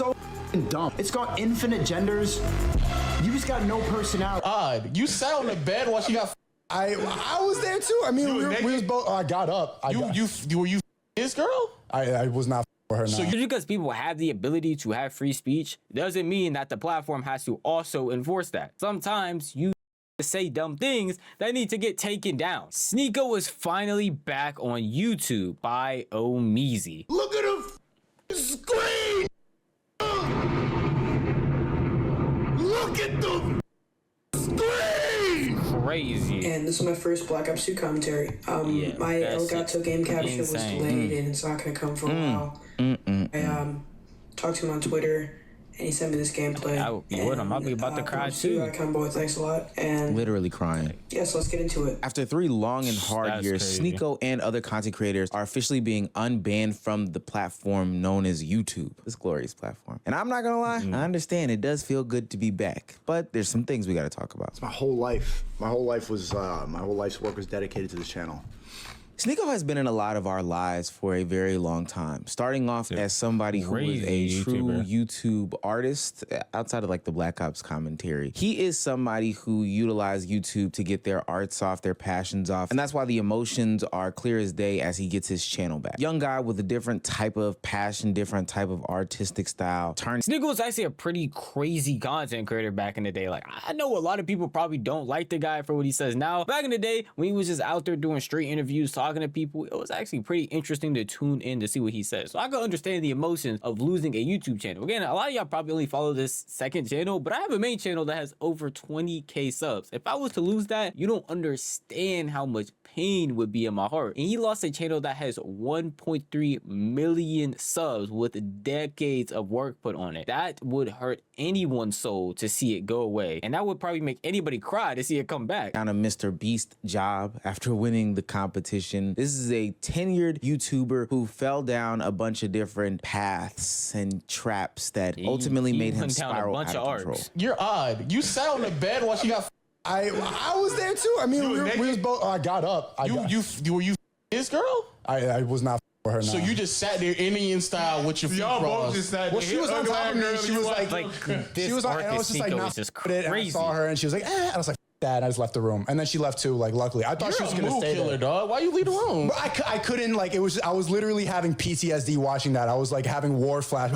so dumb. It's got infinite genders. You just got no personality. Odd. You sat on the bed while she got. I was there too. I mean, we was both. I got up. Were you his girl? I was not for her. So just because people have the ability to have free speech doesn't mean that the platform has to also enforce that. Sometimes you say dumb things that need to get taken down. Sneako is finally back on YouTube by Omeezy. Look at the screen. Look at the screen. Crazy. And this is my first Black Ops 2 commentary. My Elgato game capture was delayed and it's not gonna come for a while. I talked to him on Twitter and he sent me this gameplay. I'll be about to cry too. Boy, thanks a lot. And literally crying. Yeah, so let's get into it. After 3 long and hard years, crazy. Sneako and other content creators are officially being unbanned from the platform known as YouTube, this glorious platform. And I'm not gonna lie, I understand it does feel good to be back, but there's some things we gotta talk about. It's my whole life. My whole life's work was dedicated to this channel. Sneako has been in a lot of our lives for a very long time, starting off as somebody who was a true YouTube artist outside of like the Black Ops commentary. He is somebody who utilized YouTube to get their arts off, their passions off, and that's why the emotions are clear as day as he gets his channel back. Young guy with a different type of passion, different type of artistic style. Sneako was actually a pretty crazy content creator back in the day. Like, I know a lot of people probably don't like the guy for what he says now. Back in the day, when he was just out there doing straight interviews, talking to people, it was actually pretty interesting to tune in to see what he says. So I can understand the emotions of losing a YouTube channel. Again, a lot of y'all probably only follow this second channel, but I have a main channel that has over 20K subs. If I was to lose that, you don't understand how much pain would be in my heart. And he lost a channel that has 1.3 million subs with decades of work put on it. That would hurt anyone's soul to see it go away. And that would probably make anybody cry to see it come back. On a Mr. Beast job after winning the competition. This is a tenured YouTuber who fell down a bunch of different paths and traps that ultimately made him spiral out of control. You're odd. You sat on the bed while she got. I was there too. I mean, we was both. I got up. Were you his girl? I was not for her. So you just sat there Indian style with your feet crossed. Y'all both just sat there. Well, she was on top of me. She was like this she was on, arc and I was just like, is just crazy. And I saw her, and she was like, eh. I was like, that. And I just left the room, and then she left too. Like, luckily, I thought she was gonna stay there. Dog. Why you leave the room? But I couldn't. Like, it was. I was literally having PTSD watching that. I was like having war flash.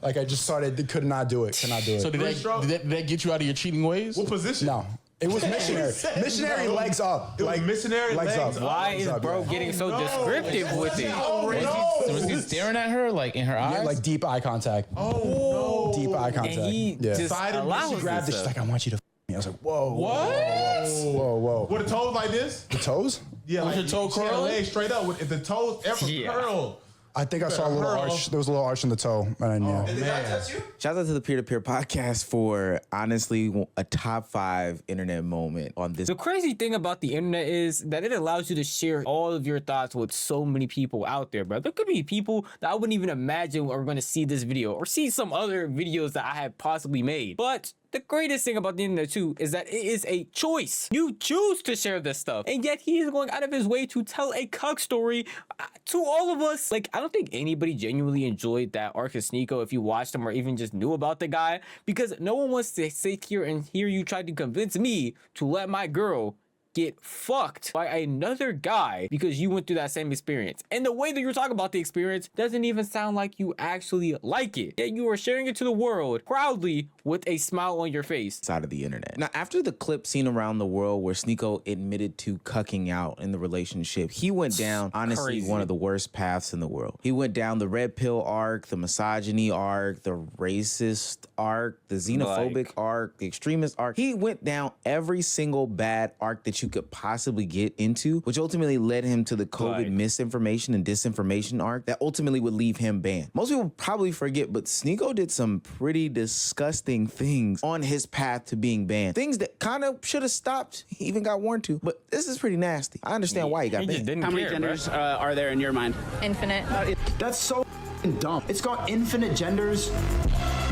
Like, I just started. Could not do it. Could not do it. So did that get you out of your cheating ways? What position? No. It was missionary. Missionary legs up. Like missionary legs up. Why is bro getting so descriptive with it? Was he staring at her like in her eyes? Yeah, like deep eye contact. Oh no. Deep eye contact. And he just allows She grabbed it. She's like, I want you to me. I was like, whoa. What? Whoa. With the toes like this? The toes? Yeah, like your toe she had her curl? legs straight up. If the toes ever curl. I think I saw a little arch. There was a little arch in the toe. And yeah. Shout out to the Peer-to-Peer podcast for honestly a top 5 internet moment on this. The crazy thing about the internet is that it allows you to share all of your thoughts with so many people out there, bro. There could be people that I wouldn't even imagine are going to see this video or see some other videos that I have possibly made. But the greatest thing about the internet too is that it is a choice. You choose to share this stuff, and yet he is going out of his way to tell a cuck story to all of us. Like, I don't think anybody genuinely enjoyed that arc of Sneako if you watched him or even just knew about the guy, because no one wants to sit here and hear you try to convince me to let my girl get fucked by another guy because you went through that same experience. And the way that you're talking about the experience doesn't even sound like you actually like it. Yet you are sharing it to the world proudly with a smile on your face. Side of the internet. Now, after the clip seen around the world where Sneako admitted to cucking out in the relationship, he went down, honestly, one of the worst paths in the world. He went down the red pill arc, the misogyny arc, the racist arc, the xenophobic arc, the extremist arc. He went down every single bad arc that you could possibly get into, which ultimately led him to the COVID misinformation and disinformation arc that ultimately would leave him banned. Most people probably forget, but Sneako did some pretty disgusting things on his path to being banned. Things that kind of should have stopped. He even got warned to, but this is pretty nasty. I understand why he got banned. How many genders are there in your mind? Infinite. That's so dumb. It's got infinite genders.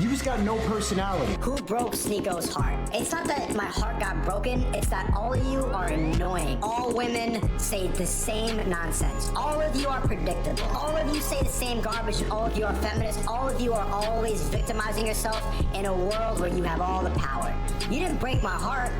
You just got no personality. Who broke Sneako's heart? It's not that my heart got broken, it's that all of you are annoying. All women say the same nonsense. All of you are predictable. All of you say the same garbage, and all of you are feminists. All of you are always victimizing yourself in a world where you have all the power. You didn't break my heart.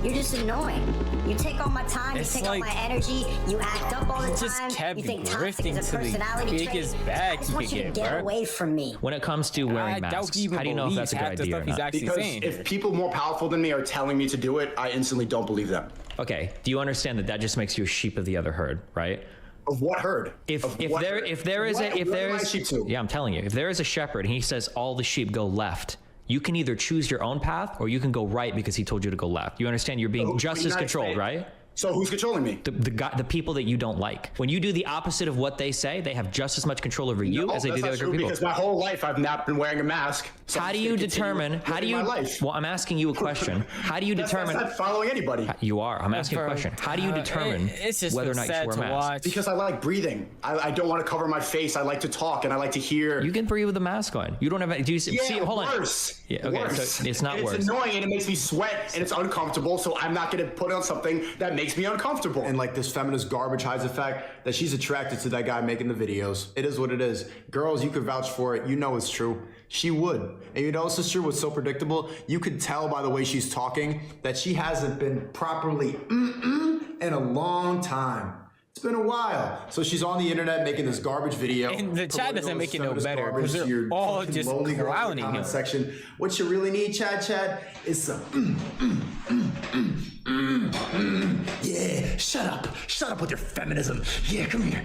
You're just annoying. You take all my time, It's you take all like- my energy, you act up all the He just time, kept you think toxic grifting is a to the personality trait. biggest bag I just he want could you to get, get bro. away from me. When it comes to wearing I doubt masks, he even how do you know if that's a good believes half the idea stuff or he's not? actually Because saying. if people more powerful than me are telling me to do it, I instantly don't believe them. Okay, do you understand that that just makes you a sheep of the other herd, right? Of what herd? If Of if what there herd? if there is What- a if what there am I is sheep to? yeah, I'm telling you, if there is a shepherd and he says all the sheep go left, you can either choose your own path or you can go right because he told you to go left. You understand? You're being So, just as United controlled, States- right? So who's controlling me? The people that you don't like. When you do the opposite of what they say, they have just as much control over you No, as they do that's the not other true, people. because my whole life I've not been wearing a mask. So How I'm do just you gonna continue determine? How do living you? my life. Well, I'm asking you a question. How do you That's determine? not following anybody. You are. I'm asking a Bro, question. How do you determine it's just whether or not you sad should wear to a mask? watch. Because I like breathing. I don't want to cover my face. I like to talk and I like to hear. You can breathe with a mask on. You don't have. Do you see? Yeah, Hold on. worse. Yeah. Okay. Worse. So it's not And worse. It's annoying and it makes me sweat and it's uncomfortable. So I'm not going to put on something that makes me uncomfortable. And like this feminist garbage hides the fact that she's attracted to that guy making the videos. It is what it is. Girls, you could vouch for it. You know it's true. She would. And you know it's true. What's so predictable? You could tell by the way she's talking that she hasn't been properly in a long time. It's been a while. So she's on the internet making this garbage video. And the chat promoting doesn't all make this it no feminist better, garbage 'cause they're to your all fucking just lonely girl in the clowning comment him. section. What you really need, Chad, is some yeah, shut up with your feminism. Yeah, come here.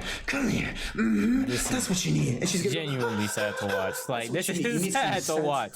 That's what you need. And she's gonna Genuinely sad to watch. Like, this what you need. You is need some sad to sense. watch.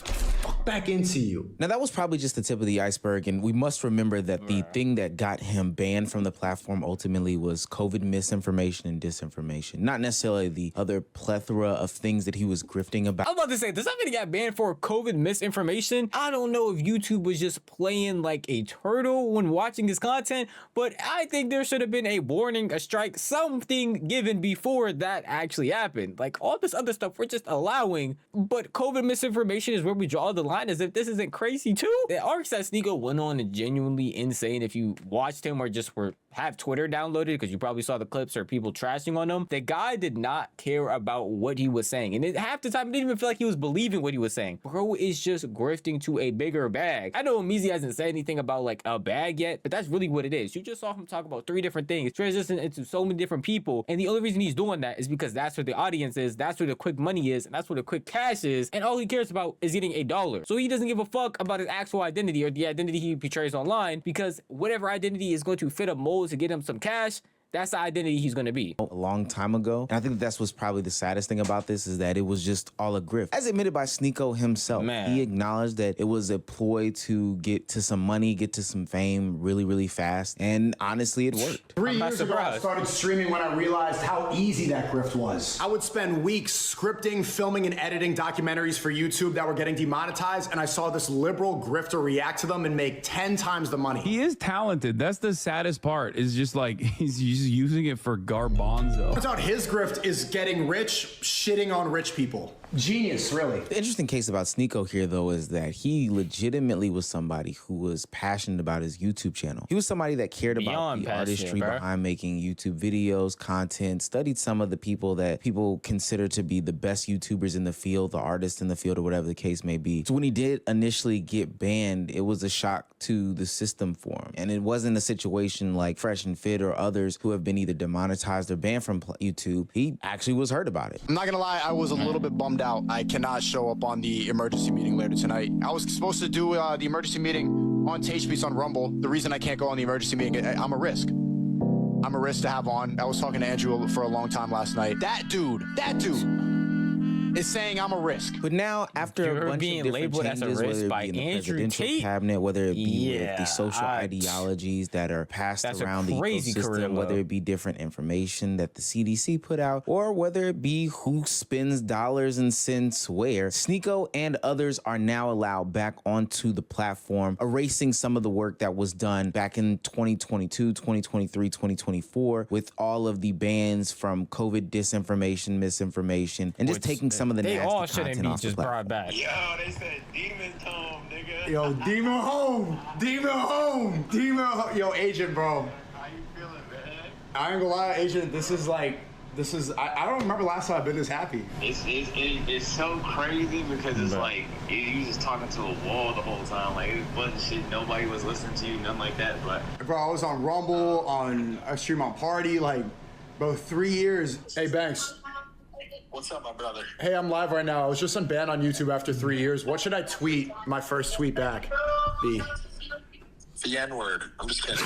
fuck back into you. Now, that was probably just the tip of the iceberg, and we must remember that the thing that got him banned from the platform ultimately was COVID misinformation and disinformation, not necessarily the other plethora of things that he was grifting about. I was about to say, does that mean he got banned for COVID misinformation? I don't know if YouTube was just playing like a turtle when watching his content, but I think there should have been a warning, a strike, something given before that actually happened. Like, all this other stuff we're just allowing, but COVID misinformation is where we draw the line, as if this isn't crazy too. The arcs that Sneako went on is genuinely insane. If you watched him or just have Twitter downloaded, because you probably saw the clips or people trashing on him, the guy did not care about what he was saying. And half the time, it didn't even feel like he was believing what he was saying. Bro is just grifting to a bigger bag. I know Meezy hasn't said anything about like a bag yet, but that's really what it is. You just saw him talk about 3 different things, transition into so many different people. And the only reason he's doing that is because that's where the audience is, that's where the quick money is, and that's where the quick cash is. And all he cares about is getting $1. So he doesn't give a fuck about his actual identity or the identity he portrays online, because whatever identity is going to fit a mold to get him some cash, that's the identity he's going to be. A long time ago. And I think that's what's probably the saddest thing about this, is that it was just all a grift. As admitted by Sneako himself, he acknowledged that it was a ploy to get to some money, get to some fame really, really fast. And honestly, it worked. 3 years ago, I started streaming when I realized how easy that grift was. I would spend weeks scripting, filming, and editing documentaries for YouTube that were getting demonetized, and I saw this liberal grifter react to them and make 10 times the money. He is talented. That's the saddest part, is just like he's using it for garbanzo. Turns out his grift is getting rich, shitting on rich people. Genius, really. The interesting case about Sneako here, though, is that he legitimately was somebody who was passionate about his YouTube channel. He was somebody that cared about the artistry behind making YouTube videos, content, studied some of the people that people consider to be the best YouTubers in the field, the artists in the field, or whatever the case may be. So when he did initially get banned, it was a shock to the system for him. And it wasn't a situation like Fresh and Fit or others who have been either demonetized or banned from YouTube. He actually was hurt about it. I'm not gonna lie, I was a little bit bummed out. I cannot show up on the emergency meeting later tonight. I was supposed to do the emergency meeting on Taste on Rumble. The reason I can't go on the emergency meeting, I'm a risk. I'm a risk to have on. I was talking to Andrew for a long time last night. That dude is saying I'm a risk. But now, after You're a bunch being of different labeled as a changes, risk whether it by be in the Andrew presidential Tate? cabinet, whether it be with Yeah, the social ideologies that are passed that's a around the crazy career ecosystem, whether low. it be different information that the CDC put out, or whether it be who spends dollars and cents where, Sneako and others are now allowed back onto the platform, erasing some of the work that was done back in 2022, 2023, 2024, with all of the bans from COVID disinformation, misinformation, and just taking some of the They nasty all shouldn't content be off the just platform. brought back. Yo, they said demons home, nigga. Yo, demon home, demon home, demon home. Yo, Agent, bro. How you feeling, man? I ain't gonna lie, Agent. This is. I don't remember last time I've been this happy. It's so crazy because it's like you just talking to a wall the whole time. Like it wasn't shit. Nobody was listening to you, nothing like that. But Bro, I was on Rumble, on Extreme on Party, like, bro, 3 years. Hey, Banks. what's up, my brother? Hey, I'm live right now. I was just unbanned on YouTube after 3 years. What should I tweet? My first tweet back be? The N-word. I'm just kidding.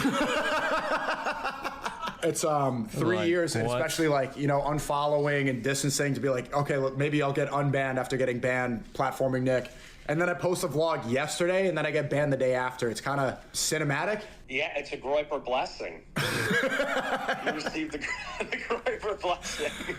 It's 3 years, and especially like, you know, unfollowing and distancing to be like, okay, look, maybe I'll get unbanned after getting banned, platforming Nick. And then I post a vlog yesterday, and then I get banned the day after. It's kind of cinematic. Yeah, it's a Groiper blessing. You received the Groiper blessing.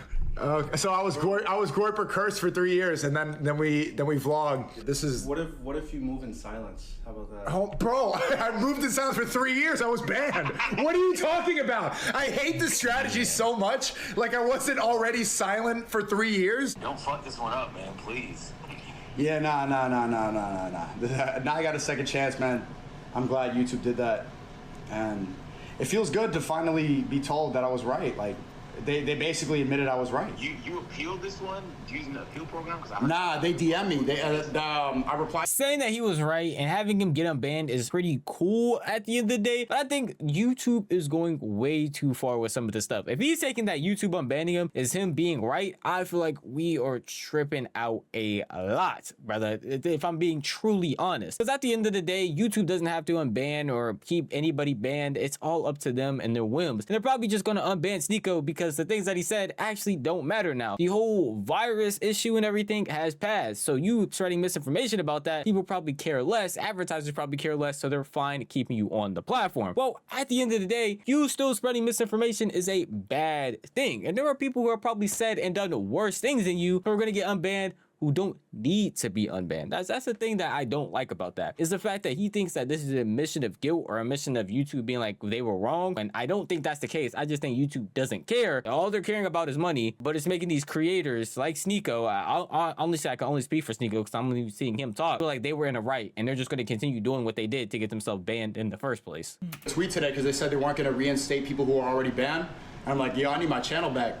So I was Groiper cursed for 3 years, and then we vlogged. This is What if you move in silence? How about that? oh, bro! I moved in silence for 3 years. I was banned. What are you talking about? I hate this strategy so much. Like I wasn't already silent for 3 years. Don't fuck this one up, man, please. Yeah, nah. Now I got a second chance, man. I'm glad YouTube did that, and it feels good to finally be told that I was right. Like. They basically admitted I was right. You appealed this one using the appeal program? Nah, they DM me. I replied. Saying that he was right and having him get unbanned is pretty cool at the end of the day. But I think YouTube is going way too far with some of this stuff. If he's taking that YouTube unbanning him is him being right, I feel like we are tripping out a lot, brother. If I'm being truly honest. Because at the end of the day, YouTube doesn't have to unban or keep anybody banned. It's all up to them and their whims. And they're probably just going to unban Sneako because the things that he said actually don't matter now. The whole virus issue and everything has passed. So you spreading misinformation about that, people probably care less. Advertisers probably care less. So they're fine keeping you on the platform. Well, at the end of the day, you still spreading misinformation is a bad thing. And there are people who have probably said and done worse things than you who are going to get unbanned who don't need to be unbanned. That's the thing that I don't like about that, is the fact that he thinks that this is an admission of guilt or a admission of YouTube being like they were wrong. And I don't think that's the case. I just think YouTube doesn't care. All they're caring about is money, but it's making these creators like Sneako, I can only speak for Sneako because I'm only seeing him talk, feel like they were in the right and they're just going to continue doing what they did to get themselves banned in the first place. Tweet today because they said they weren't going to reinstate people who are already banned. And I'm like, yo, I need my channel back.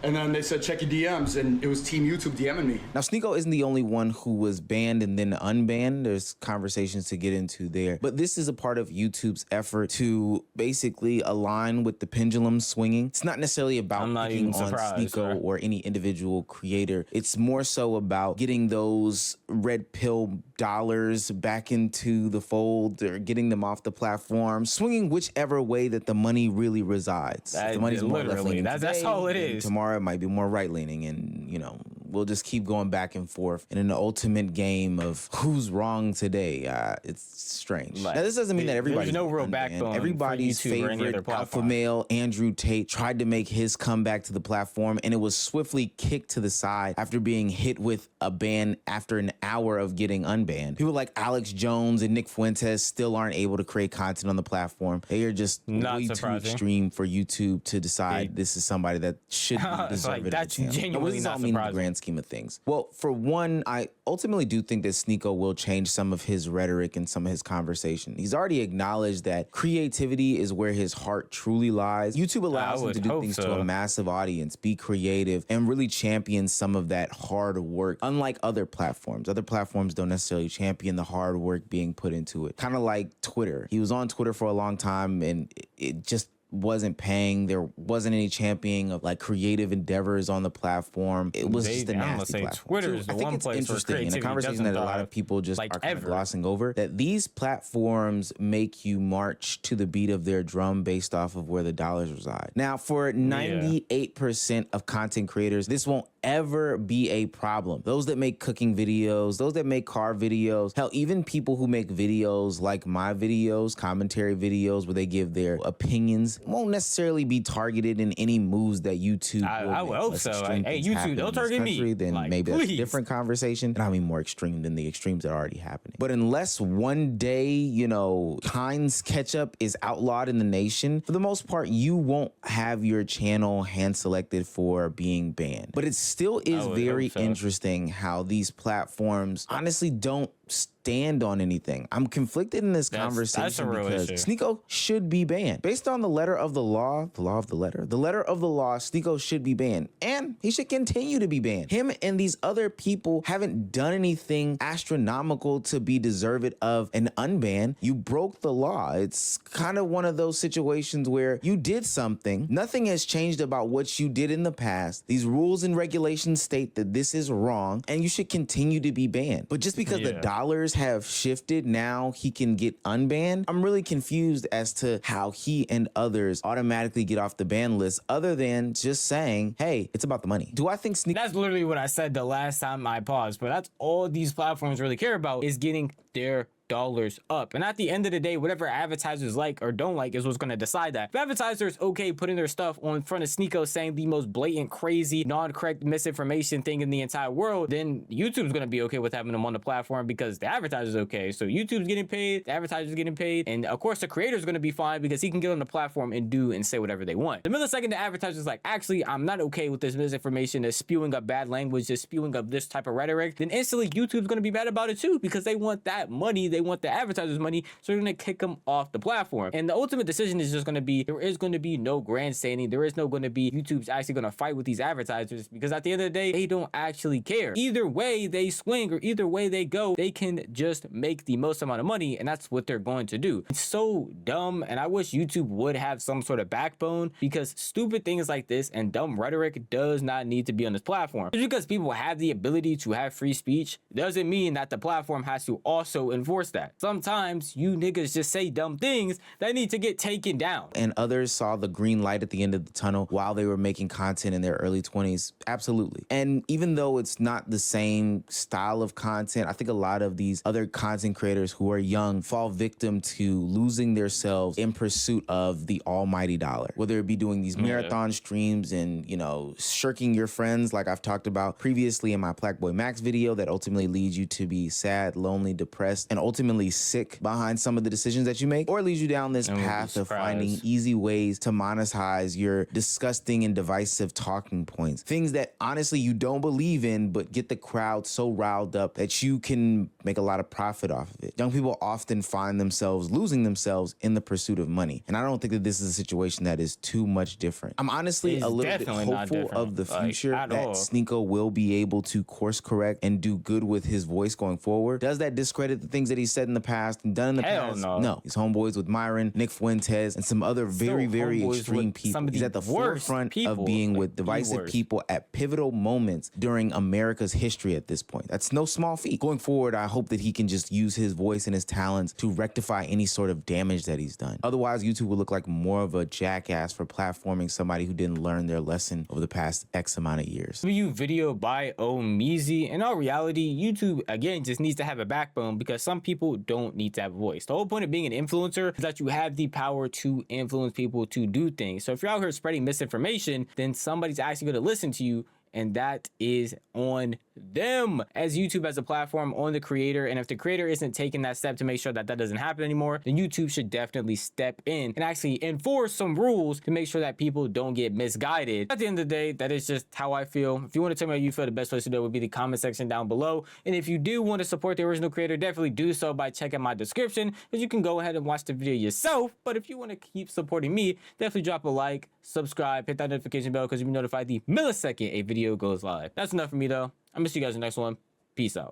And then they said, check your DMs, and it was Team YouTube DMing me. Now, Sneako isn't the only one who was banned and then unbanned. There's conversations to get into there. But this is a part of YouTube's effort to basically align with the pendulum swinging. It's not necessarily about picking on Sneako or any individual creator. It's more so about getting those red pill dollars back into the fold or getting them off the platform, swinging whichever way that the money really resides. If the money's more left-leaning that's all it is. Tomorrow it might be more right-leaning, and, you know, we'll just keep going back and forth in an ultimate game of who's wrong today. It's strange. Now, this doesn't mean that everybody's no real backbone. Everybody's favorite alpha male, Andrew Tate, tried to make his comeback to the platform, and it was swiftly kicked to the side after being hit with a ban after an hour of getting unbanned. People like Alex Jones and Nick Fuentes still aren't able to create content on the platform. They are just way too extreme for YouTube to decide this is somebody that should deserve it. That's genuinely what does this all mean in the grand scheme of things? Well, for one, I ultimately do think that Sneako will change some of his rhetoric and some of his conversation. He's already acknowledged that creativity is where his heart truly lies. YouTube allows him to do things to a massive audience, be creative, and really champion some of that hard work, unlike other platforms. Other platforms don't necessarily champion the hard work being put into it. Kind of like Twitter. He was on Twitter for a long time, and it just wasn't paying. There wasn't any championing of like creative endeavors on the platform. It was just a nasty platform. Twitter is the one place where interesting, and a conversation that a lot of people just are kind of glossing over, that these platforms make you march to the beat of their drum based off of where the dollars reside. Now, for 98% of content creators, this won't ever be a problem. Those that make cooking videos, those that make car videos, hell, even people who make videos like my videos, commentary videos where they give their opinions, won't necessarily be targeted in any moves that YouTube will I would make. hope Unless so. extreme Hey, things YouTube, happen don't in this target me. country, then Like, maybe that's a please. different conversation. And I mean more extreme than the extremes that are already happening. But unless one day, you know, Heinz ketchup is outlawed in the nation, for the most part, you won't have your channel hand selected for being banned. But it still is very interesting how these platforms honestly don't stand on anything. I'm conflicted in this conversation because Sneako should be banned. Based on the letter of the law of the letter of the law, Sneako should be banned. And he should continue to be banned. Him and these other people haven't done anything astronomical to be deserved of an unban. You broke the law. It's kind of one of those situations where you did something. Nothing has changed about what you did in the past. These rules and regulations state that this is wrong and you should continue to be banned. But just because the dollars have shifted, now he can get unbanned. I'm really confused as to how he and others automatically get off the ban list other than just saying, hey, it's about the money. Do I think Sneako? That's literally what I said the last time I paused, but that's all these platforms really care about is getting their dollars up. And at the end of the day, whatever advertisers like or don't like is what's going to decide that. If advertisers okay putting their stuff on front of Sneako saying the most blatant, crazy, non-correct misinformation thing in the entire world, then YouTube's going to be okay with having them on the platform because the advertiser's okay. So YouTube's getting paid, the advertiser's getting paid, and of course the creator's going to be fine because he can get on the platform and do and say whatever they want. The millisecond the advertiser's like, actually, I'm not okay with this misinformation, that's spewing up bad language, just spewing up this type of rhetoric, then instantly YouTube's going to be mad about it too because they want that money, they want the advertisers' money, so they're going to kick them off the platform. And the ultimate decision is just going to be, there is going to be no grandstanding, there is no going to be YouTube's actually going to fight with these advertisers because at the end of the day, they don't actually care. Either way they swing or either way they go, they can just make the most amount of money, and that's what they're going to do. It's so dumb, and I wish YouTube would have some sort of backbone because stupid things like this and dumb rhetoric does not need to be on this platform. Just because people have the ability to have free speech doesn't mean that the platform has to also enforce that. Sometimes you niggas just say dumb things that need to get taken down. And others saw the green light at the end of the tunnel while they were making content in their early 20s. Absolutely. And even though it's not the same style of content, I think a lot of these other content creators who are young fall victim to losing themselves in pursuit of the almighty dollar. Whether it be doing these marathon streams and, you know, shirking your friends like I've talked about previously in my Black Boy Max video that ultimately leads you to be sad, lonely, depressed, and ultimately sick behind some of the decisions that you make, or it leads you down this path of finding easy ways to monetize your disgusting and divisive talking points. Things that honestly you don't believe in, but get the crowd so riled up that you can make a lot of profit off of it. Young people often find themselves losing themselves in the pursuit of money. And I don't think that this is a situation that is too much different. I'm honestly a little bit hopeful of the future that Sneako will be able to course correct and do good with his voice going forward. Does that discredit the things that he said in the past and done in the past? No. He's homeboys with Myron, Nick Fuentes, and some other very, very extreme people. He's at the forefront of being with divisive people at pivotal moments during America's history at this point. That's no small feat. Going forward, I hope that he can just use his voice and his talents to rectify any sort of damage that he's done. Otherwise, YouTube will look like more of a jackass for platforming somebody who didn't learn their lesson over the past X amount of years. Review video by Omeezy. In all reality, YouTube, again, just needs to have a backbone because some people don't need to have a voice. The whole point of being an influencer is that you have the power to influence people to do things. So if you're out here spreading misinformation, then somebody's actually going to listen to you, and that is on them as YouTube as a platform, on the creator. And if the creator isn't taking that step to make sure that that doesn't happen anymore, then YouTube should definitely step in and actually enforce some rules to make sure that people don't get misguided. At the end of the day, that is just how I feel. If you want to tell me how you feel, the best place to do it would be the comment section down below. And if you do want to support the original creator, definitely do so by checking my description, because you can go ahead and watch the video yourself. But if you want to keep supporting me, definitely drop a like, subscribe, hit that notification bell, because you'll be notified the millisecond a video goes live. That's enough for me though. I'm gonna see you guys in the next one. Peace out.